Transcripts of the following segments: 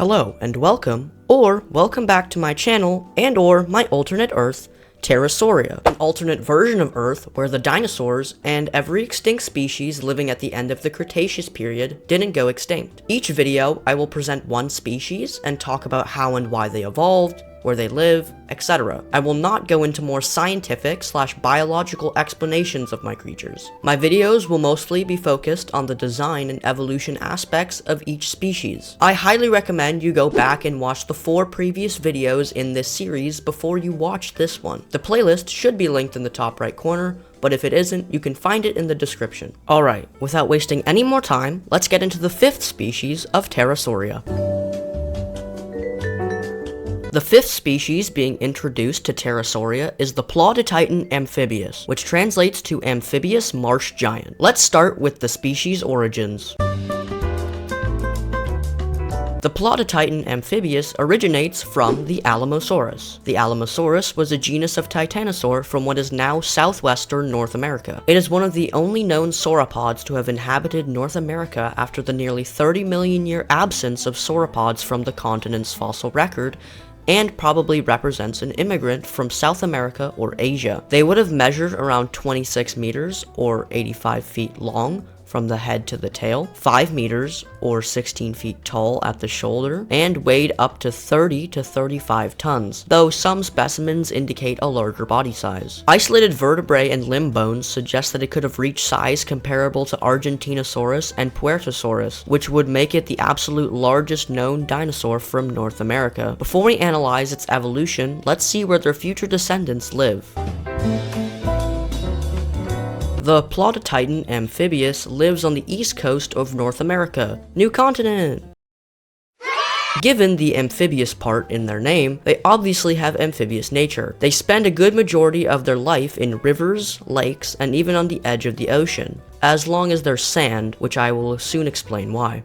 Hello and welcome, or welcome back to my channel and or my alternate Earth, Terra Sauria, an alternate version of Earth where the dinosaurs and every extinct species living at the end of the Cretaceous period didn't go extinct. Each video, I will present one species and talk about how and why they evolved, where they live, etc. I will not go into more scientific/biological explanations of my creatures. My videos will mostly be focused on the design and evolution aspects of each species. I highly recommend you go back and watch the 4 previous videos in this series before you watch this one. The playlist should be linked in the top right corner, but if it isn't, you can find it in the description. Alright, without wasting any more time, let's get into the 5th species of Terra Sauria. The 5th species being introduced to Terra Sauria is the Paludititan Amphibius, which translates to amphibious marsh giant. Let's start with the species origins. The Paludititan Amphibius originates from the Alamosaurus. The Alamosaurus was a genus of titanosaur from what is now southwestern North America. It is one of the only known sauropods to have inhabited North America after the nearly 30 million year absence of sauropods from the continent's fossil record, and probably represents an immigrant from South America or Asia. They would have measured around 26 meters or 85 feet long from the head to the tail, 5 meters or 16 feet tall at the shoulder, and weighed up to 30 to 35 tons, though some specimens indicate a larger body size. Isolated vertebrae and limb bones suggest that it could have reached size comparable to Argentinosaurus and Puertosaurus, which would make it the absolute largest known dinosaur from North America. Before we analyze its evolution, let's see where their future descendants live. The Paludititan Amphibius lives on the east coast of North America, new continent! Given the amphibious part in their name, they obviously have amphibious nature. They spend a good majority of their life in rivers, lakes, and even on the edge of the ocean, as long as there's sand, which I will soon explain why.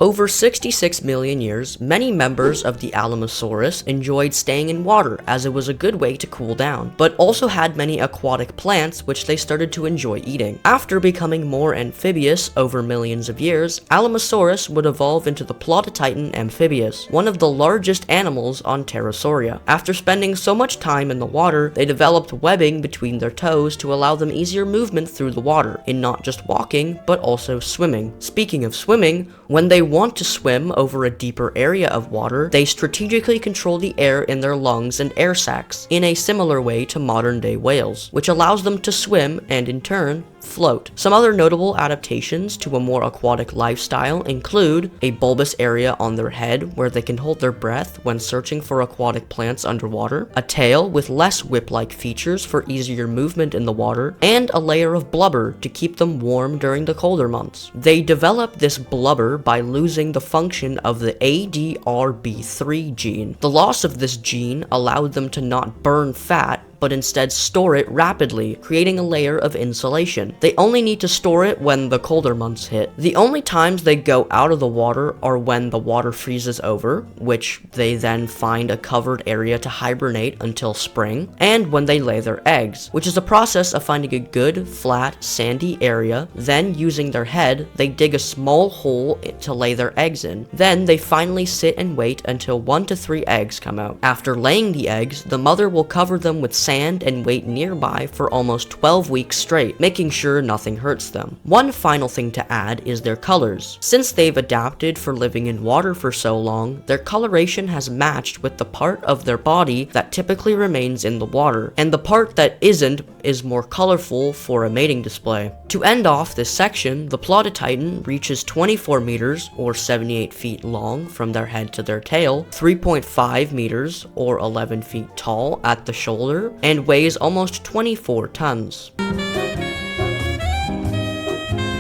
Over 66 million years, many members of the Alamosaurus enjoyed staying in water as it was a good way to cool down, but also had many aquatic plants which they started to enjoy eating. After becoming more amphibious over millions of years, Alamosaurus would evolve into the Paludititan Amphibius, one of the largest animals on Terra Sauria. After spending so much time in the water, they developed webbing between their toes to allow them easier movement through the water, in not just walking, but also swimming. Speaking of swimming, when they want to swim over a deeper area of water, they strategically control the air in their lungs and air sacs, in a similar way to modern-day whales, which allows them to swim and, in turn, float. Some other notable adaptations to a more aquatic lifestyle include a bulbous area on their head where they can hold their breath when searching for aquatic plants underwater, a tail with less whip-like features for easier movement in the water, and a layer of blubber to keep them warm during the colder months. They developed this blubber by losing the function of the ADRB3 gene. The loss of this gene allowed them to not burn fat, but instead store it rapidly, creating a layer of insulation. They only need to store it when the colder months hit. The only times they go out of the water are when the water freezes over, which they then find a covered area to hibernate until spring, and when they lay their eggs, which is a process of finding a good, flat, sandy area. Then, using their head, they dig a small hole to lay their eggs in. Then they finally sit and wait until 1 to 3 eggs come out. After laying the eggs, the mother will cover them with sand and wait nearby for almost 12 weeks straight, making sure nothing hurts them. One final thing to add is their colors. Since they've adapted for living in water for so long, their coloration has matched with the part of their body that typically remains in the water, and the part that isn't is more colorful for a mating display. To end off this section, the Paludititan reaches 24 meters or 78 feet long from their head to their tail, 3.5 meters or 11 feet tall at the shoulder, and weighs almost 24 tons.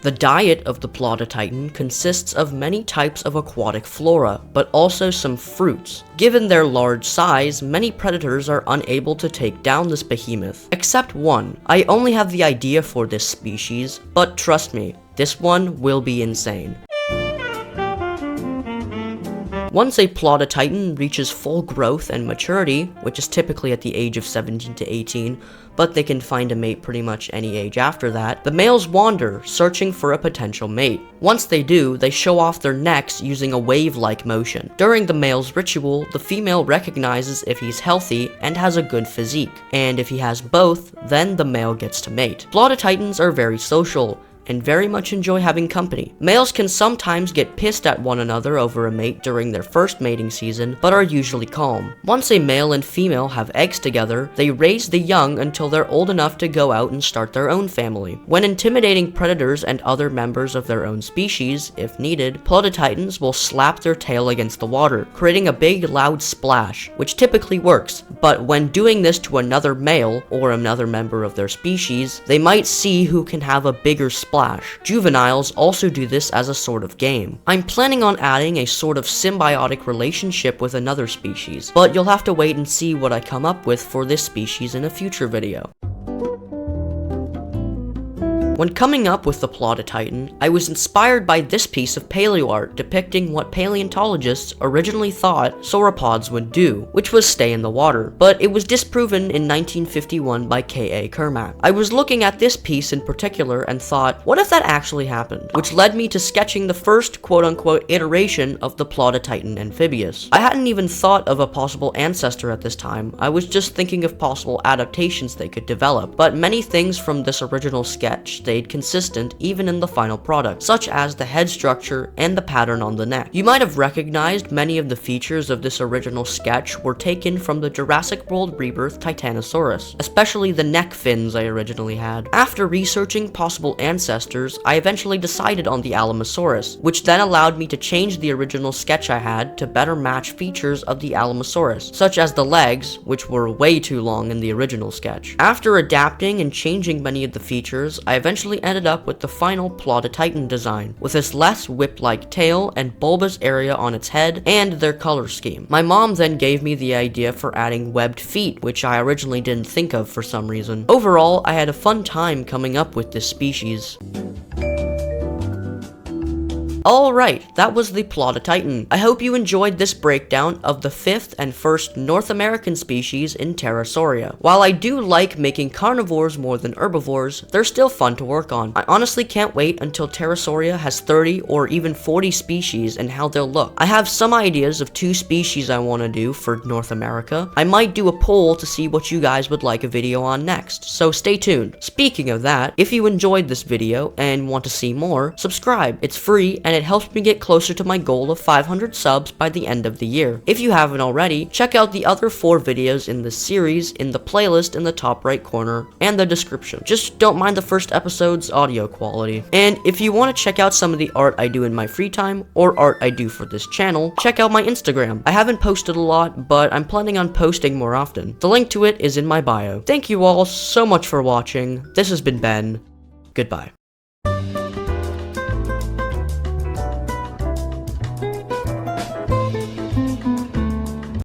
The diet of the Paludititan consists of many types of aquatic flora, but also some fruits. Given their large size, many predators are unable to take down this behemoth, except one. I only have the idea for this species, but trust me, this one will be insane. Once a Paludititan reaches full growth and maturity, which is typically at the age of 17 to 18, but they can find a mate pretty much any age after that, the males wander, searching for a potential mate. Once they do, they show off their necks using a wave-like motion. During the male's ritual, the female recognizes if he's healthy and has a good physique, and if he has both, then the male gets to mate. Paludititans are very social, and very much enjoy having company. Males can sometimes get pissed at one another over a mate during their first mating season, but are usually calm. Once a male and female have eggs together, they raise the young until they're old enough to go out and start their own family. When intimidating predators and other members of their own species, if needed, Paludititans will slap their tail against the water, creating a big loud splash, which typically works, but when doing this to another male, or another member of their species, they might see who can have a bigger splash. Juveniles also do this as a sort of game. I'm planning on adding a sort of symbiotic relationship with another species, but you'll have to wait and see what I come up with for this species in a future video. When coming up with the Paludititan, I was inspired by this piece of paleoart depicting what paleontologists originally thought sauropods would do, which was stay in the water, but it was disproven in 1951 by K.A. Kermack. I was looking at this piece in particular and thought, what if that actually happened? Which led me to sketching the first quote-unquote iteration of the Paludititan Amphibius. I hadn't even thought of a possible ancestor at this time, I was just thinking of possible adaptations they could develop, but many things from this original sketch stayed consistent even in the final product, such as the head structure and the pattern on the neck. You might have recognized many of the features of this original sketch were taken from the Jurassic World rebirth Titanosaurus, especially the neck fins I originally had. After researching possible ancestors, I eventually decided on the Alamosaurus, which then allowed me to change the original sketch I had to better match features of the Alamosaurus, such as the legs, which were way too long in the original sketch. After adapting and changing many of the features, I eventually ended up with the final Paludititan design, with this less whip-like tail and bulbous area on its head, and their color scheme. My mom then gave me the idea for adding webbed feet, which I originally didn't think of for some reason. Overall, I had a fun time coming up with this species. Alright, that was the Paludititan. I hope you enjoyed this breakdown of the 5th and first North American species in Terra Sauria. While I do like making carnivores more than herbivores, they're still fun to work on. I honestly can't wait until Terra Sauria has 30 or even 40 species and how they'll look. I have some ideas of 2 species I want to do for North America. I might do a poll to see what you guys would like a video on next, so stay tuned. Speaking of that, if you enjoyed this video and want to see more, subscribe. It's free and it helps me get closer to my goal of 500 subs by the end of the year. If you haven't already, check out the other 4 videos in this series in the playlist in the top right corner and the description. Just don't mind the first episode's audio quality. And if you want to check out some of the art I do in my free time, or art I do for this channel, check out my Instagram. I haven't posted a lot, but I'm planning on posting more often. The link to it is in my bio. Thank you all so much for watching. This has been Ben. Goodbye.